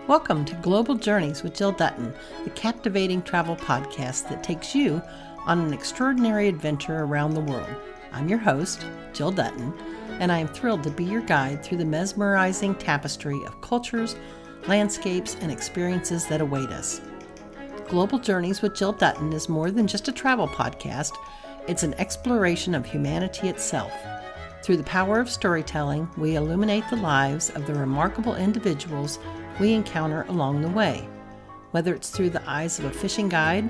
Welcome to Global Journeys with Jill Dutton, the captivating travel podcast that takes you on an extraordinary adventure around the world. I'm your host, Jill Dutton, and I am thrilled to be your guide through the mesmerizing tapestry of cultures, landscapes, and experiences that await us. Global Journeys with Jill Dutton is more than just a travel podcast. It's an exploration of humanity itself. Through the power of storytelling, we illuminate the lives of the remarkable individuals we encounter along the way. Whether it's through the eyes of a fishing guide,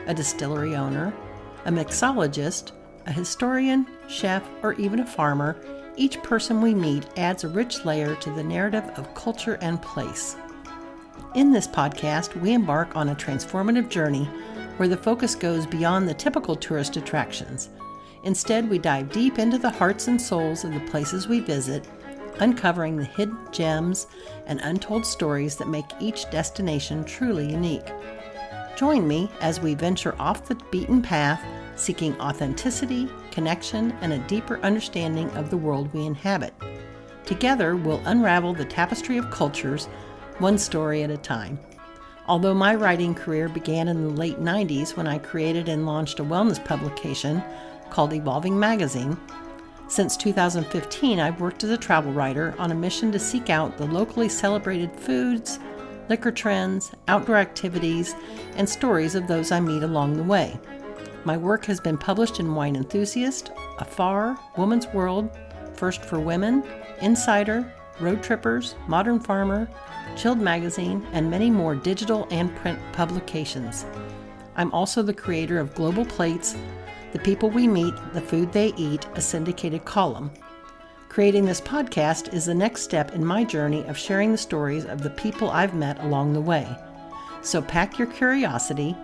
a distillery owner, a mixologist, a historian, chef, or even a farmer, each person we meet adds a rich layer to the narrative of culture and place. In this podcast, we embark on a transformative journey where the focus goes beyond the typical tourist attractions. Instead, we dive deep into the hearts and souls of the places we visit, uncovering the hidden gems and untold stories that make each destination truly unique. Join me as we venture off the beaten path, seeking authenticity, connection, and a deeper understanding of the world we inhabit. Together, we'll unravel the tapestry of cultures, one story at a time. Although my writing career began in the late 90s when I created and launched a wellness publication called Evolving Magazine, since 2015, I've worked as a travel writer on a mission to seek out the locally celebrated foods, liquor trends, outdoor activities, and stories of those I meet along the way. My work has been published in Wine Enthusiast, Afar, Woman's World, First for Women, Insider, Road Trippers, Modern Farmer, Chilled Magazine, and many more digital and print publications. I'm also the creator of Global Plates, The People We Meet, The Food They Eat, a syndicated column. Creating this podcast is the next step in my journey of sharing the stories of the people I've met along the way. So pack your curiosity,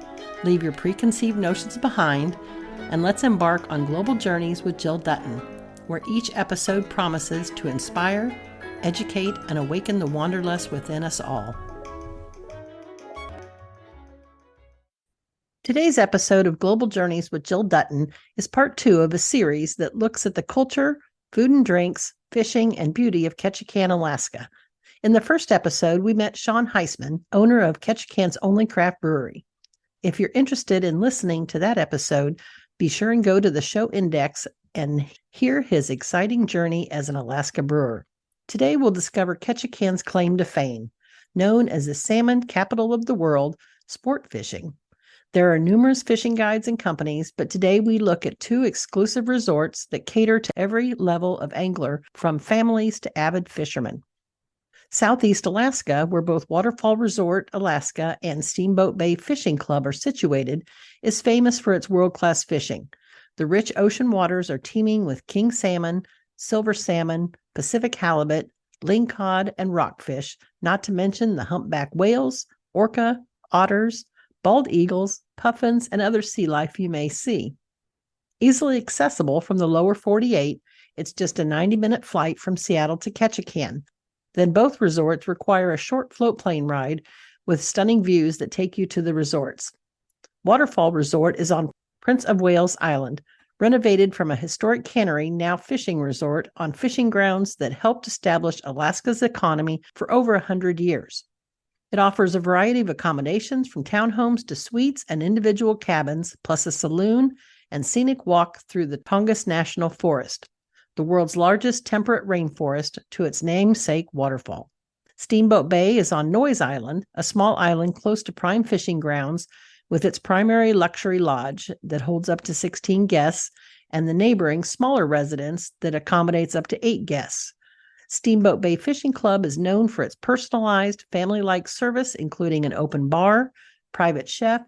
leave your preconceived notions behind, and let's embark on Global Journeys with Jill Dutton, where each episode promises to inspire, educate, and awaken the wanderlust within us all. Today's episode of Global Journeys with Jill Dutton is part 2 of a series that looks at the culture, food and drinks, fishing, and beauty of Ketchikan, Alaska. In the first episode, we met Sean Heisman, owner of Ketchikan's only craft brewery. If you're interested in listening to that episode, be sure and go to the show index and hear his exciting journey as an Alaska brewer. Today, we'll discover Ketchikan's claim to fame, known as the Salmon Capital of the world, sport fishing. There are numerous fishing guides and companies, but today we look at 2 exclusive resorts that cater to every level of angler, from families to avid fishermen. Southeast Alaska, where both Waterfall Resort Alaska and Steamboat Bay Fishing Club are situated, is famous for its world-class fishing. The rich ocean waters are teeming with king salmon, silver salmon, Pacific halibut, lingcod, and rockfish, not to mention the humpback whales, orca, otters, bald eagles, puffins, and other sea life you may see. Easily accessible from the lower 48, it's just a 90-minute flight from Seattle to Ketchikan. Then both resorts require a short float plane ride with stunning views that take you to the resorts. Waterfall Resort is on Prince of Wales Island, renovated from a historic cannery, now fishing resort on fishing grounds that helped establish Alaska's economy for over 100 years. It offers a variety of accommodations from townhomes to suites and individual cabins, plus a saloon and scenic walk through the Tongass National Forest, the world's largest temperate rainforest, to its namesake waterfall. Steamboat Bay is on Noyes Island, a small island close to prime fishing grounds, with its primary luxury lodge that holds up to 16 guests and the neighboring smaller residence that accommodates up to 8 guests. Steamboat Bay Fishing Club is known for its personalized, family-like service, including an open bar, private chef,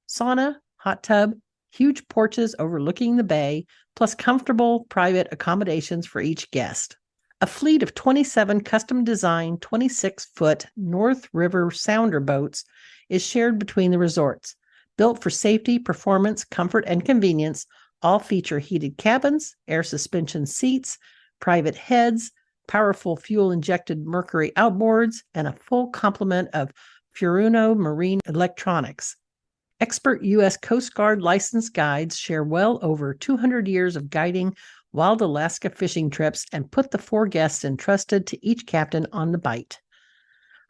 sauna, hot tub, huge porches overlooking the bay, plus comfortable private accommodations for each guest. A fleet of 27 custom-designed 26-foot North River Sounder boats is shared between the resorts. Built for safety, performance, comfort, and convenience, all feature heated cabins, air suspension seats, private heads, powerful fuel-injected Mercury outboards, and a full complement of Furuno marine electronics. Expert U.S. Coast Guard licensed guides share well over 200 years of guiding wild Alaska fishing trips and put the 4 guests entrusted to each captain on the bite.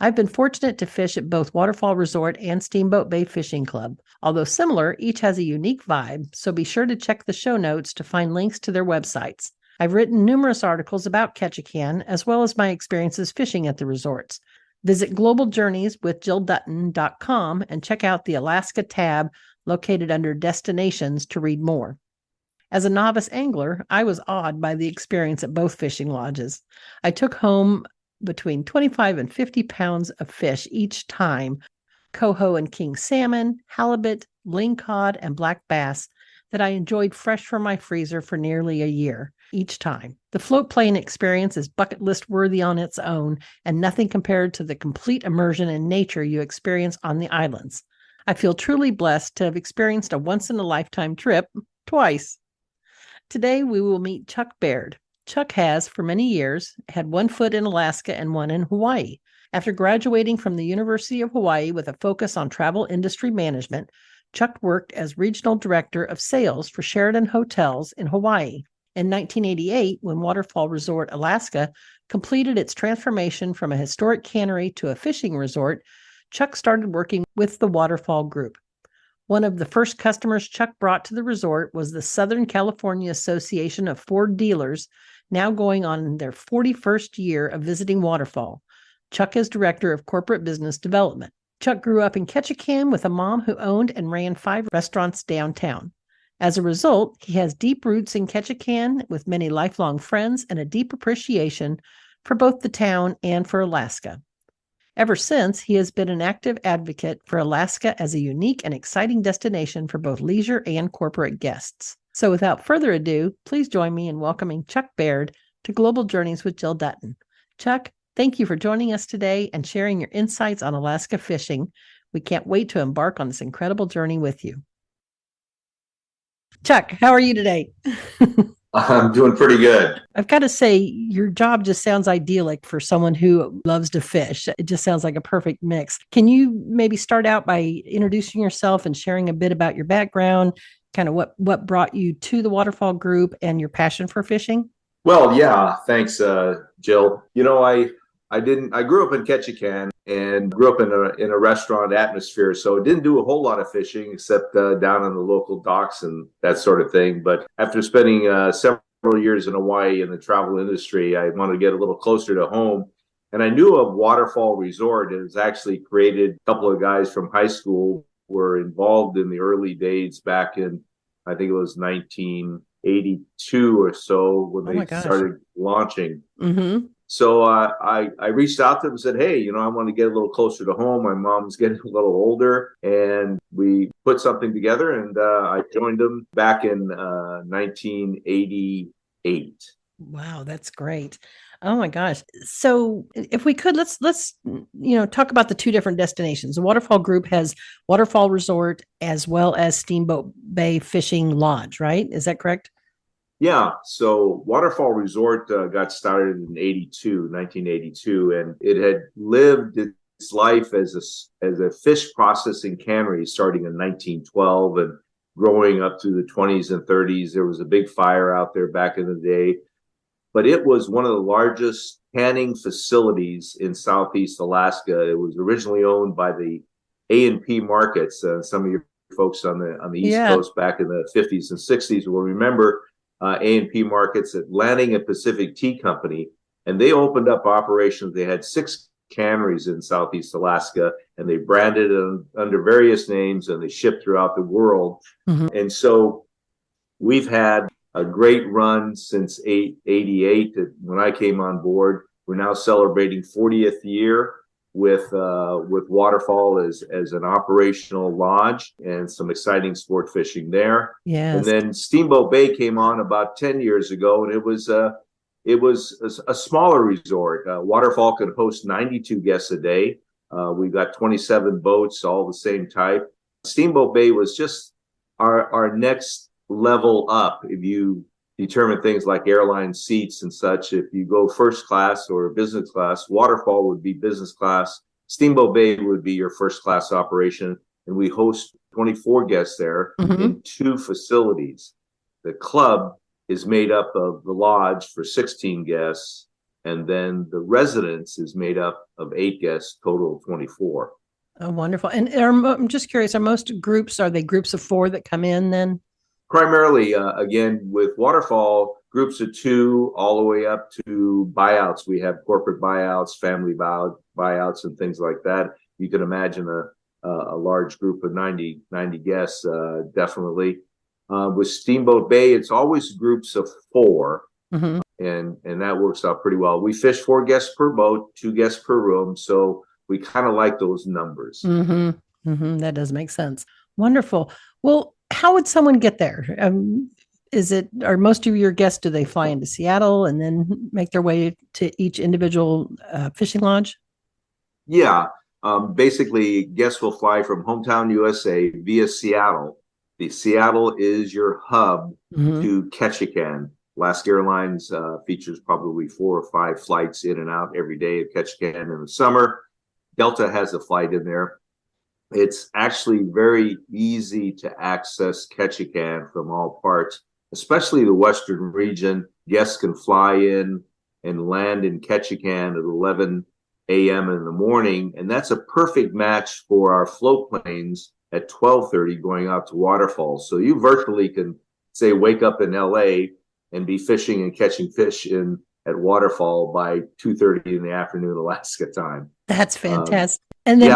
I've been fortunate to fish at both Waterfall Resort and Steamboat Bay Fishing Club. Although similar, each has a unique vibe, so be sure to check the show notes to find links to their websites. I've written numerous articles about Ketchikan, as well as my experiences fishing at the resorts. Visit globaljourneyswithjilldutton.com and check out the Alaska tab located under Destinations to read more. As a novice angler, I was awed by the experience at both fishing lodges. I took home between 25 and 50 pounds of fish each time, coho and king salmon, halibut, lingcod, and black bass that I enjoyed fresh from my freezer for nearly a year each time. The float plane experience is bucket list worthy on its own, and nothing compared to the complete immersion in nature you experience on the islands. I feel truly blessed to have experienced a once-in-a-lifetime trip twice. Today, we will meet Chuck Baird. Chuck has, for many years, had one foot in Alaska and one in Hawaii. After graduating from the University of Hawaii with a focus on travel industry management, Chuck worked as regional director of sales for Sheraton Hotels in Hawaii. In 1988, when Waterfall Resort Alaska completed its transformation from a historic cannery to a fishing resort, Chuck started working with the Waterfall Group. One of the first customers Chuck brought to the resort was the Southern California Association of Ford Dealers, now going on their 41st year of visiting Waterfall. Chuck is director of corporate business development. Chuck grew up in Ketchikan with a mom who owned and ran 5 restaurants downtown. As a result, he has deep roots in Ketchikan with many lifelong friends and a deep appreciation for both the town and for Alaska. Ever since, he has been an active advocate for Alaska as a unique and exciting destination for both leisure and corporate guests. So without further ado, please join me in welcoming Chuck Baird to Global Journeys with Jill Dutton. Chuck, thank you for joining us today and sharing your insights on Alaska fishing. We can't wait to embark on this incredible journey with you. Chuck, how are you today? I'm doing pretty good. I've got to say, your job just sounds idyllic for someone who loves to fish. It just sounds like a perfect mix. Can you maybe start out by introducing yourself and sharing a bit about your background, kind of what brought you to the Waterfall Group and your passion for fishing? Well, yeah, thanks, Jill. I grew up in Ketchikan and grew up in a restaurant atmosphere, so didn't do a whole lot of fishing except down on the local docks and that sort of thing. But after spending several years in Hawaii in the travel industry, I wanted to get a little closer to home. And I knew of Waterfall Resort. It was actually created. A couple of guys from high school were involved in the early days back in, I think it was 1982 or so when they started launching. Mm-hmm. So I reached out to them and said, hey, I want to get a little closer to home. My mom's getting a little older. And we put something together, and I joined them back in 1988. Wow, that's great. Oh my gosh. So if we could, let's talk about the two different destinations. The Waterfall Group has Waterfall Resort as well as Steamboat Bay Fishing Lodge, right? Is that correct? Yeah, so Waterfall Resort got started in 1982, and it had lived its life as a fish processing cannery starting in 1912 and growing up through the 20s and 30s. There was a big fire out there back in the day, but it was one of the largest canning facilities in Southeast Alaska. It was originally owned by the A&P Markets. Some of your folks on the East Coast back in the 50s and 60s will remember A&P Markets at Landing and Pacific Tea Company, and they opened up operations. They had 6 canneries in Southeast Alaska, and they branded them under various names, and they shipped throughout the world. Mm-hmm. And so we've had a great run since 88. When I came on board, we're now celebrating 40th year with Waterfall as an operational lodge and some exciting sport fishing there. Yes. And then Steamboat Bay came on about 10 years ago, and it was a smaller resort. Waterfall could host 92 guests a day. We've got 27 boats, all the same type. Steamboat Bay was just our next level up. If you determine things like airline seats and such, if you go first class or business class, Waterfall would be business class. Steamboat Bay would be your first class operation. And we host 24 guests there in 2 facilities. The club is made up of the lodge for 16 guests, And then the residence is made up of 8 guests, total of 24. Oh, wonderful. And I'm just curious, are they groups of 4 that come in then? Primarily, again, with Waterfall, groups of 2 all the way up to buyouts. We have corporate buyouts, family buyouts, and things like that. You can imagine a large group of 90 guests, definitely. With Steamboat Bay, it's always groups of 4. Mm-hmm. And that works out pretty well. We fish 4 guests per boat, 2 guests per room. So we kind of like those numbers. Mm-hmm. Mm-hmm. That does make sense. Wonderful. Well, how would someone get there? Are most of your guests, do they fly into Seattle and then make their way to each individual fishing lodge? Yeah. Basically, guests will fly from hometown USA via Seattle. Seattle is your hub to Ketchikan. Alaska Airlines features probably 4 or 5 flights in and out every day of Ketchikan in the summer. Delta has a flight in there. It's actually very easy to access Ketchikan from all parts, especially the western region. Guests can fly in and land in Ketchikan at 11 a.m. in the morning, and that's a perfect match for our float planes at 12:30 going out to Waterfall. So you virtually can, say, wake up in LA and be fishing and catching fish at Waterfall by 2:30 in the afternoon Alaska time. That's fantastic. And then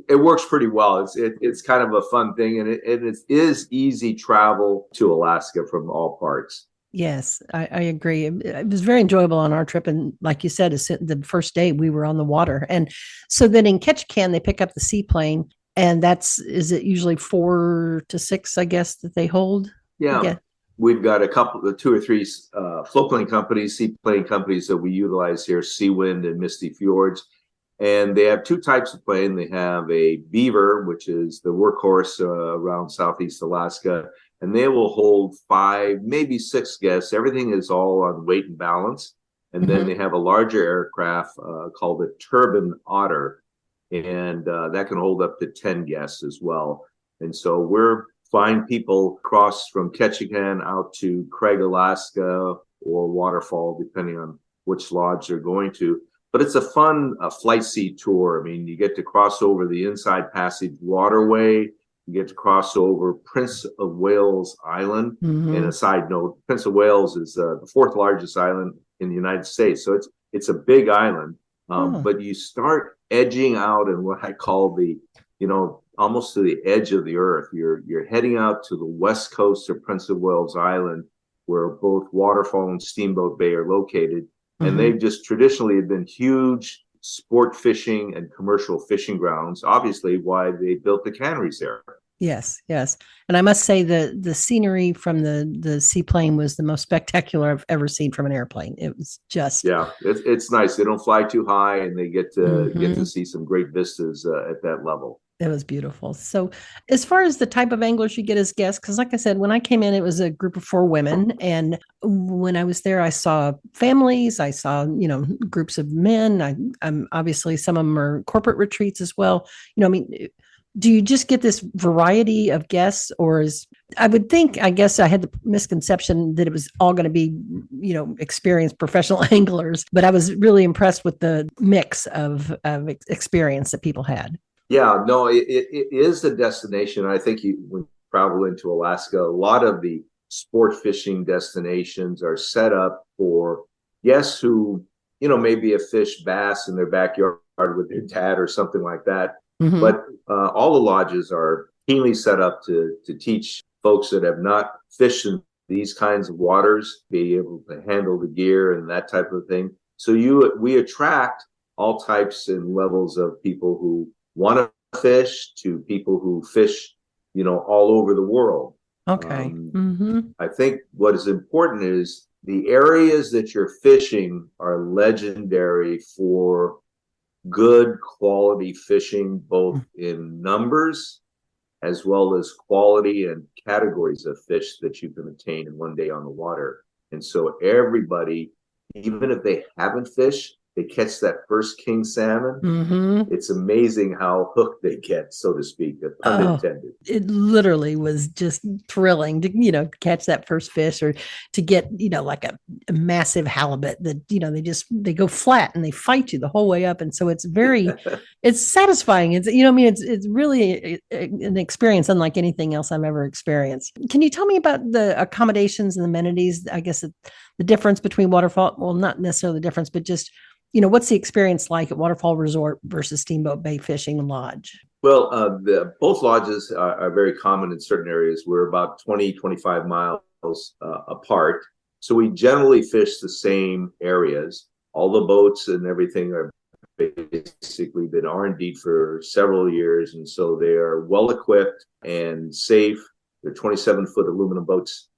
it works pretty well. It's kind of a fun thing, and it is easy travel to Alaska from all parts. Yes, I agree. It was very enjoyable on our trip. And like you said, the first day we were on the water. And so then in Ketchikan, they pick up the seaplane. And is it usually 4 to 6, I guess, that they hold? Yeah. We've got a couple of 2 or 3 float plane companies, seaplane companies that we utilize here, Seawind and Misty Fjords. And they have 2 types of plane. They have a Beaver, which is the workhorse around Southeast Alaska, and they will hold 5, maybe 6 guests. Everything is all on weight and balance. And then they have a larger aircraft called a Turbine Otter, and that can hold up to 10 guests as well. And so we're flying people across from Ketchikan out to Craig, Alaska, or Waterfall, depending on which lodge they're going to. But it's a fun flight seat tour. I mean, you get to cross over the Inside Passage waterway. You get to cross over Prince of Wales Island. And a side note, Prince of Wales is the 4th largest island in the United States. So it's a big island. But you start edging out in what I call almost to the edge of the earth. You're heading out to the west coast of Prince of Wales Island, where both Waterfall and Steamboat Bay are located. And they've just traditionally have been huge sport fishing and commercial fishing grounds, obviously why they built the canneries there. Yes, yes. And I must say the scenery from the seaplane was the most spectacular I've ever seen from an airplane. It was just it's nice. They don't fly too high, and they get to see some great vistas at that level. It was beautiful. So as far as the type of anglers you get as guests, because like I said, when I came in, it was a group of 4 women. And when I was there, I saw families, I saw, groups of men. I'm obviously some of them are corporate retreats as well. Do you just get this variety of guests, or I guess I had the misconception that it was all going to be, experienced professional anglers, but I was really impressed with the mix of experience that people had. Yeah, no, it is a destination. I think when you travel into Alaska, a lot of the sport fishing destinations are set up for guests who, maybe have fished bass in their backyard with their dad or something like that. But all the lodges are keenly set up to teach folks that have not fished in these kinds of waters, be able to handle the gear and that type of thing. So we attract all types and levels of people who want to fish to people who fish, all over the world. Okay. I think what is important is the areas that you're fishing are legendary for good quality fishing, both in numbers as well as quality and categories of fish that you can obtain in one day on the water. And so everybody, even if they haven't fished, they catch that first king salmon. Mm-hmm. It's amazing how hooked they get, so to speak, pun intended. It literally was just thrilling to, catch that first fish, or to get, like a massive halibut that, they go flat and they fight you the whole way up. And so it's it's satisfying. It's really an experience unlike anything else I've ever experienced. Can you tell me about the accommodations and amenities? I guess the difference between Waterfall, well, not necessarily the difference, but just, what's the experience like at Waterfall Resort versus Steamboat Bay Fishing Lodge? Well, both lodges are very common in certain areas. We're about 20, 25 miles apart. So we generally fish the same areas. All the boats and everything are basically been R&D for several years. And so they are well equipped and safe. They're 27-foot aluminum boats.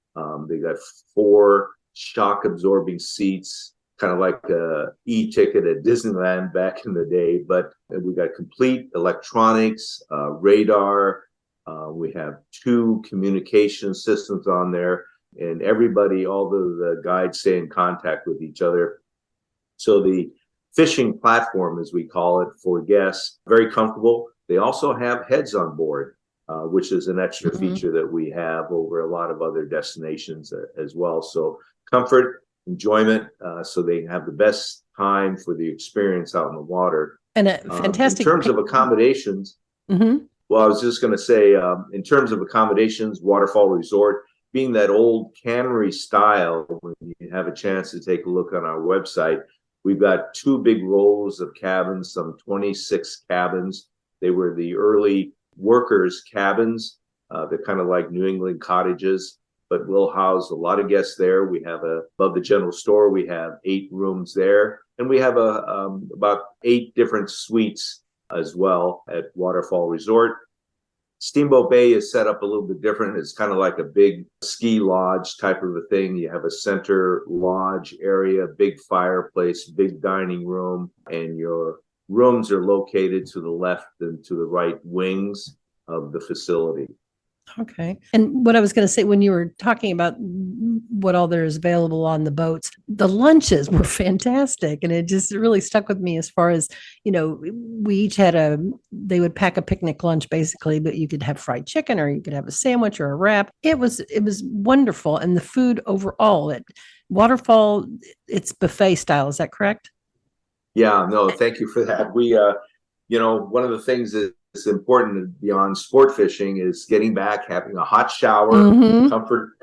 They got 4 shock absorbing seats, kind of like a e-ticket at Disneyland back in the day, but we got complete electronics, radar. We have 2 communication systems on there, and everybody, all the guides stay in contact with each other. So the fishing platform, as we call it, for guests, very comfortable. They also have heads on board, which is an extra feature that we have over a lot of other destinations as well. So comfort, enjoyment, so they have the best time for the experience out in the water. And a fantastic in terms of accommodations. Well, I was just going to say, in terms of accommodations, Waterfall Resort, being that old cannery style, when you have a chance to take a look on our website, we've got 2 big rows of cabins, some 26 cabins. They were the early workers' cabins. They're kind of like New England cottages, but we'll house a lot of guests there. We have above the general store, we have 8 rooms there, and we have about 8 different suites as well at Waterfall Resort. Steamboat Bay is set up a little bit different. It's kind of like a big ski lodge type of a thing. You have a center lodge area, big fireplace, big dining room, and your rooms are located to the left and to the right wings of the facility. Okay. And what I was going to say, when you were talking about what all there is available on the boats, the lunches were fantastic. And it just really stuck with me as far as, we each they would pack a picnic lunch basically, but you could have fried chicken, or you could have a sandwich or a wrap. It was wonderful. And the food overall at Waterfall, it's buffet style. Is that correct? Yeah, no, thank you for that. We, one of the things that it's important beyond sport fishing is getting back, having a hot shower,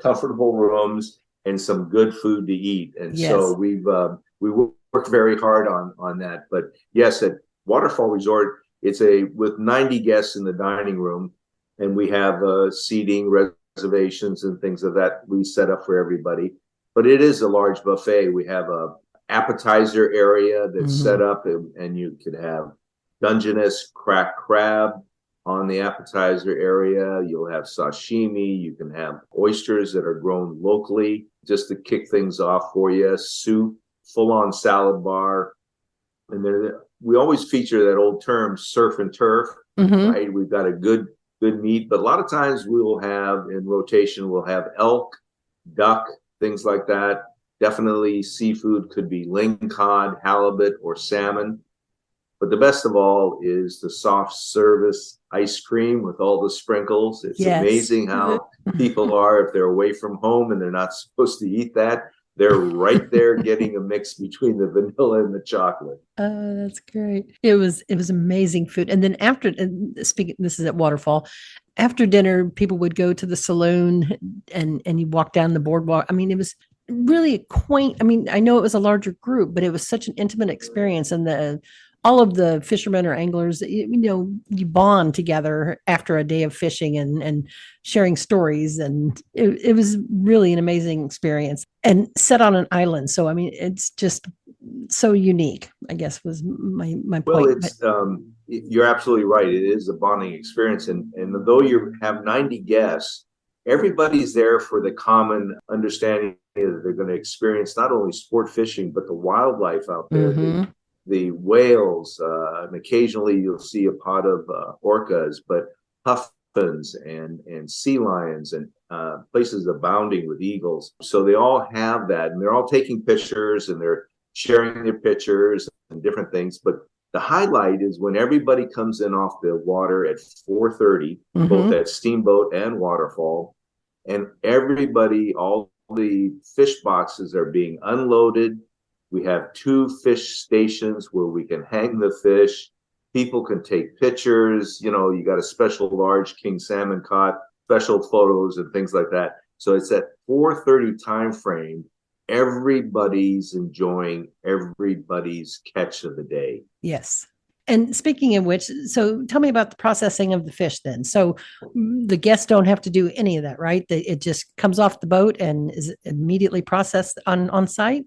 comfortable rooms, and some good food to eat. And so we worked very hard on that. But yes, at Waterfall Resort, it's with 90 guests in the dining room, and we have seating reservations and things of that we set up for everybody. But it is a large buffet. We have a appetizer area that's set up, and you could have Dungeness cracked crab on the appetizer area. You'll have sashimi. You can have oysters that are grown locally just to kick things off for you. Soup, full-on salad bar. And we always feature that old term, surf and turf, right? We've got a good meat, but a lot of times we will have in rotation, we'll have elk, duck, things like that. Definitely seafood, could be ling cod, halibut, or salmon. But the best of all is the soft service ice cream with all the sprinkles. It's amazing how people are, if they're away from home and they're not supposed to eat that, they're right there getting a mix between the vanilla and the chocolate. Oh, that's great. It was amazing food. And then speaking, this is at Waterfall, after dinner, people would go to the saloon and you walk down the boardwalk. I mean, it was really a quaint. I mean, I know it was a larger group, but it was such an intimate experience. And all of the fishermen or anglers, you bond together after a day of fishing and sharing stories. And it was really an amazing experience, and set on an island. So, I mean, it's just so unique, I guess, was my point. Well, you're absolutely right. It is a bonding experience. And though you have 90 guests, everybody's there for the common understanding that they're going to experience not only sport fishing, but the wildlife out there. The whales, and occasionally you'll see a pod of orcas, but puffins and sea lions, and places abounding with eagles. So they all have that, and they're all taking pictures, and they're sharing their pictures. and different things. But the highlight is when everybody comes in off the water at 4:30, both at Steamboat and Waterfall, and everybody, all the fish boxes are being unloaded. We have 2 fish stations where we can hang the fish. People can take pictures. You got a special large king salmon caught, special photos and things like that. So it's at 4:30 time frame. Everybody's enjoying everybody's catch of the day. Yes. And speaking of which, so tell me about the processing of the fish then. So the guests don't have to do any of that, right? It just comes off the boat and is immediately processed on site?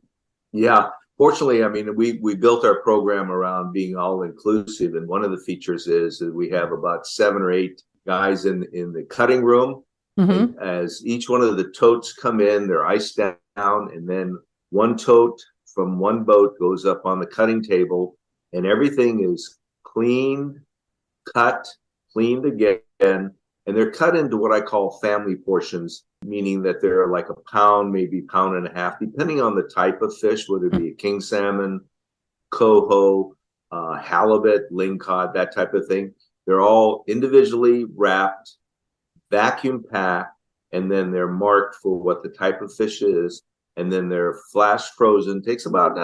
Yeah. Fortunately, I mean, we built our program around being all inclusive. And one of the features is that we have about 7 or 8 guys in the cutting room. And as each one of the totes come in, they're iced down, and then one tote from one boat goes up on the cutting table, and everything is cleaned, cut, cleaned again, and they're cut into what I call family portions, meaning that they're like a pound, maybe pound and a half, depending on the type of fish, whether it be a king salmon, coho, halibut, lingcod, that type of thing. They're all individually wrapped, vacuum packed, and then they're marked for what the type of fish is, and then they're flash frozen. Takes about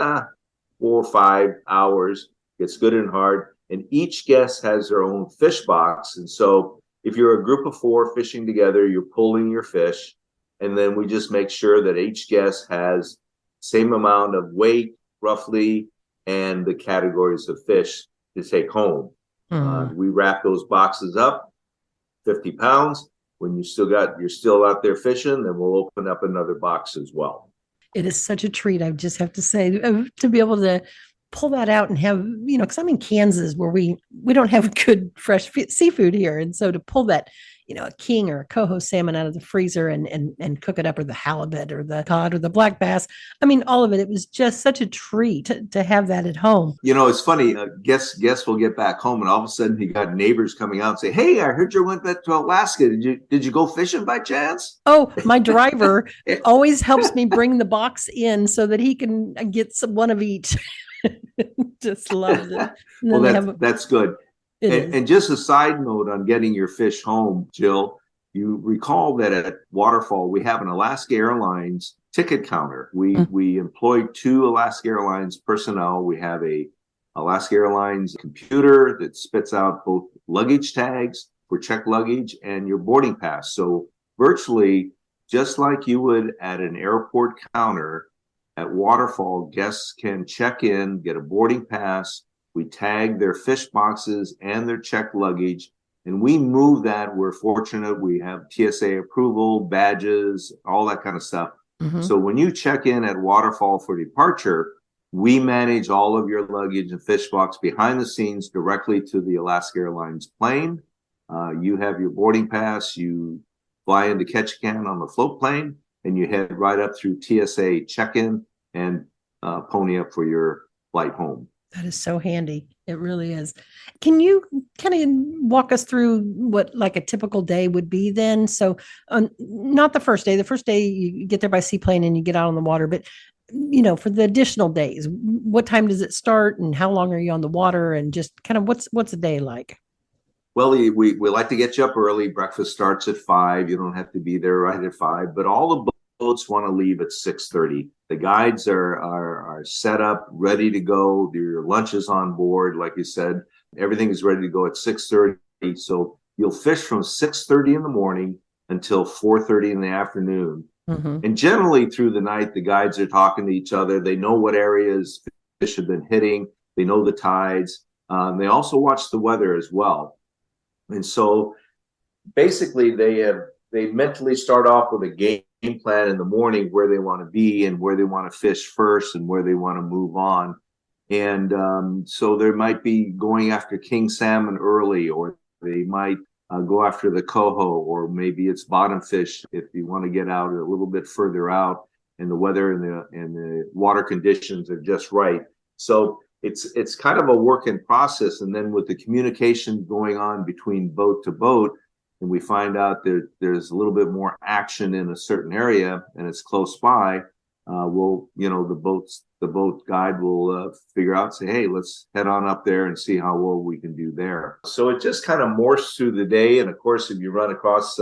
4 or 5 hours, gets good and hard, and each guest has their own fish box. And so if you're a group of 4 fishing together, you're pulling your fish, and then we just make sure that each guest has same amount of weight roughly and the categories of fish to take home. We wrap those boxes up, 50 pounds. When you're still out there fishing, then we'll open up another box as well. It is such a treat, I just have to say, to be able to pull that out and have, because I'm in Kansas where we don't have good fresh seafood here. And so to pull that, a king or a coho salmon out of the freezer and cook it up, or the halibut or the cod or the black bass, I mean, all of it, it was just such a treat to have that at home. It's funny, guests will get back home and all of a sudden you got neighbors coming out and say, "Hey, I heard you went back to Alaska. Did you go fishing by chance?" Oh, my driver always helps me bring the box in so that he can get one of each. Just loves it. Well, that's good. And just a side note on getting your fish home, Jill, you recall that at Waterfall, we have an Alaska Airlines ticket counter. We employ 2 Alaska Airlines personnel. We have a Alaska Airlines computer that spits out both luggage tags for checked luggage and your boarding pass. So virtually, just like you would at an airport counter, at Waterfall, guests can check in, get a boarding pass. We tag their fish boxes and their checked luggage, and we move that. We're fortunate. We have TSA approval, badges, all that kind of stuff. So when you check in at Waterfall for departure, we manage all of your luggage and fish box behind the scenes directly to the Alaska Airlines plane. You have your boarding pass. You fly into Ketchikan on the float plane, and you head right up through TSA check-in and pony up for your flight home. That is so handy. It really is. Can you kind of walk us through what like a typical day would be then? So not the first day. The first day you get there by seaplane and you get out on the water, but for the additional days, what time does it start and how long are you on the water, and just kind of what's a day like? Well, we like to get you up early. Breakfast starts at 5. You don't have to be there right at 5, but all the boats want to leave at 6:30. The guides are set up, ready to go. Your lunch is on board, like you said. Everything is ready to go at 6:30. So you'll fish from 6:30 in the morning until 4:30 in the afternoon. And generally through the night, the guides are talking to each other. They know what areas fish have been hitting. They know the tides. They also watch the weather as well. And so basically they mentally start off with a game plan in the morning, where they want to be and where they want to fish first and where they want to move on. And so they might be going after king salmon early, or they might go after the coho, or maybe it's bottom fish if you want to get out a little bit further out and the weather and the water conditions are just right. So it's kind of a work in process. And then with the communication going on between boat to boat, and we find out that there's a little bit more action in a certain area and it's close by, the boat guide will figure out, say, hey, let's head on up there and see how well we can do there. So it just kind of morphs through the day. And of course, if you run across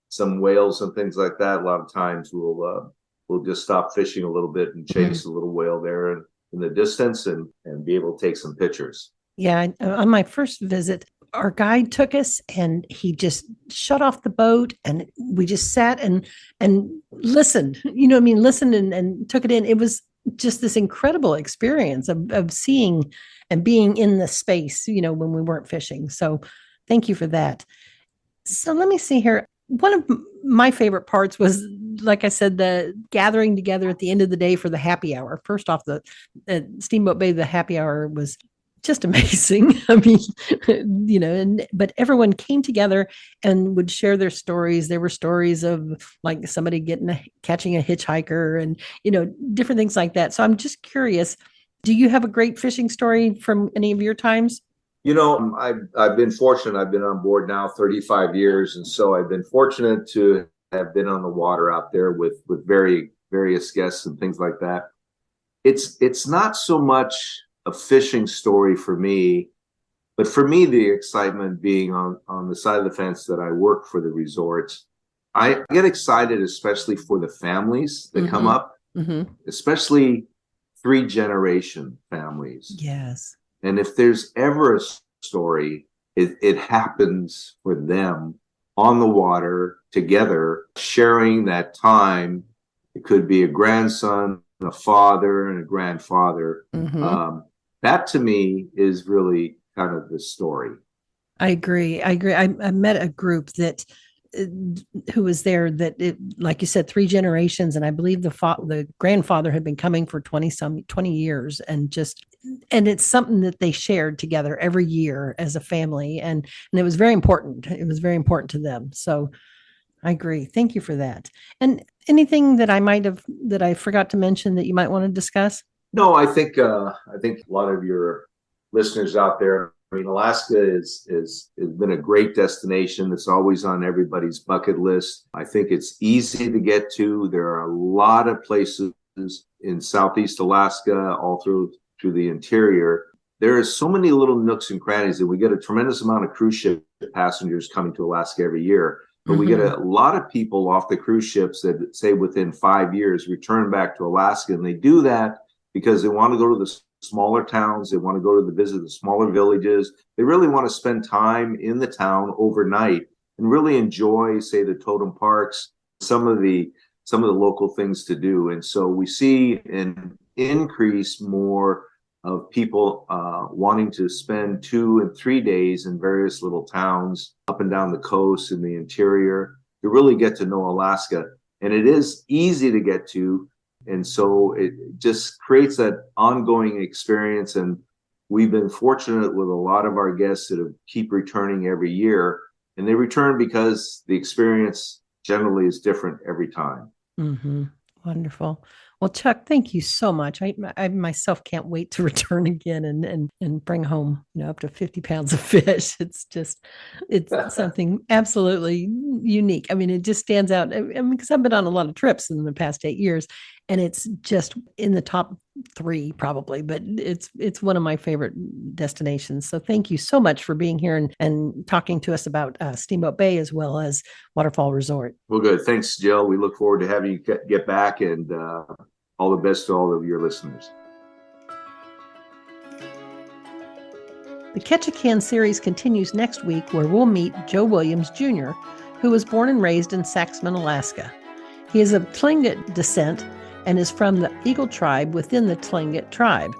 some whales and things like that, a lot of times we'll just stop fishing a little bit and chase a little whale there in the distance and be able to take some pictures. Yeah, on my first visit, our guide took us and he just shut off the boat and we just sat and listened, listened and took it in. It was just this incredible experience of seeing and being in the space, when we weren't fishing. So thank you for that. So let me see here. One of my favorite parts was, like I said, the gathering together at the end of the day for the happy hour. First off, the Steamboat Bay, the happy hour was just amazing. I mean, but everyone came together and would share their stories. There were stories of like somebody catching a hitchhiker and, different things like that. So I'm just curious, do you have a great fishing story from any of your times? I've been fortunate. I've been on board now 35 years. And so I've been fortunate to have been on the water out there with various guests and things like that. It's not so much a fishing story for me, but for me, the excitement being on the side of the fence that I work for the resorts, I get excited, especially for the families that come up, especially 3-generation families. Yes. And if there's ever a story, it happens for them on the water together, sharing that time. It could be a grandson, a father, and a grandfather. That to me is really kind of the story. I agree. I met a group that who was there that like you said, 3 generations. And I believe the grandfather had been coming for 20 years and it's something that they shared together every year as a family. And it was very important. It was very important to them. So I agree. Thank you for that. And anything that I forgot to mention that you might want to discuss? No, I think a lot of your listeners out there, Alaska has been a great destination. It's always on everybody's bucket list. I think it's easy to get to. There are a lot of places in Southeast Alaska, all through the interior. There are so many little nooks and crannies that we get a tremendous amount of cruise ship passengers coming to Alaska every year. But we get a lot of people off the cruise ships that say within 5 years return back to Alaska, and they do that because they want to go to the smaller towns. They want to go to visit the smaller villages. They really want to spend time in the town overnight and really enjoy, say, the totem parks, some of the local things to do. And so we see an increase more of people wanting to spend 2 and 3 days in various little towns up and down the coast in the interior to really get to know Alaska. And it is easy to get to. And so it just creates that ongoing experience. And we've been fortunate with a lot of our guests that keep returning every year. And they return because the experience generally is different every time. Wonderful. Well, Chuck, thank you so much. I myself can't wait to return again and bring home, up to 50 pounds of fish. It's something absolutely unique. I mean, it just stands out. Because I've been on a lot of trips in the past 8 years, and it's just in the top 3 probably, but it's one of my favorite destinations. So thank you so much for being here and talking to us about Steamboat Bay as well as Waterfall Resort. Well, good. Thanks, Jill. We look forward to having you get back, and all the best to all of your listeners. The Ketchikan series continues next week, where we'll meet Joe Williams Jr., who was born and raised in Saxman, Alaska. He is of Tlingit descent and is from the Eagle tribe within the Tlingit tribe.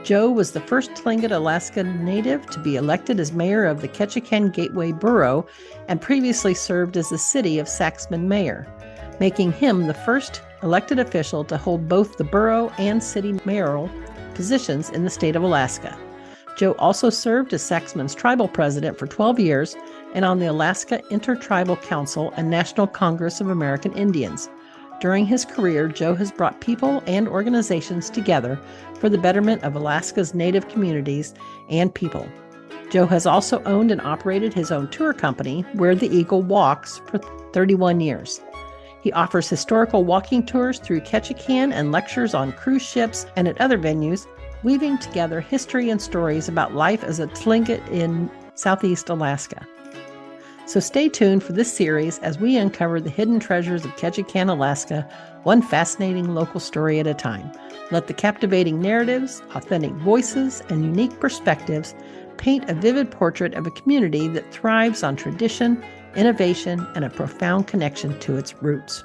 Joe was the first Tlingit Alaska native to be elected as mayor of the Ketchikan Gateway Borough and previously served as the city of Saxman mayor, making him the first elected official to hold both the borough and city mayoral positions in the state of Alaska. Joe also served as Saxman's tribal president for 12 years and on the Alaska Intertribal Council and National Congress of American Indians. During his career, Joe has brought people and organizations together for the betterment of Alaska's native communities and people. Joe has also owned and operated his own tour company, Where the Eagle Walks, for 31 years. He offers historical walking tours through Ketchikan and lectures on cruise ships and at other venues, weaving together history and stories about life as a Tlingit in Southeast Alaska. So stay tuned for this series as we uncover the hidden treasures of Ketchikan, Alaska, one fascinating local story at a time. Let the captivating narratives, authentic voices, and unique perspectives paint a vivid portrait of a community that thrives on tradition, innovation, and a profound connection to its roots.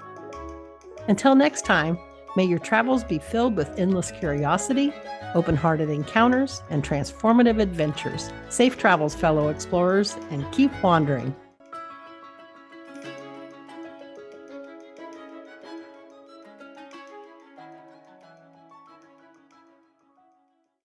Until next time, may your travels be filled with endless curiosity, open-hearted encounters, and transformative adventures. Safe travels, fellow explorers, and keep wandering.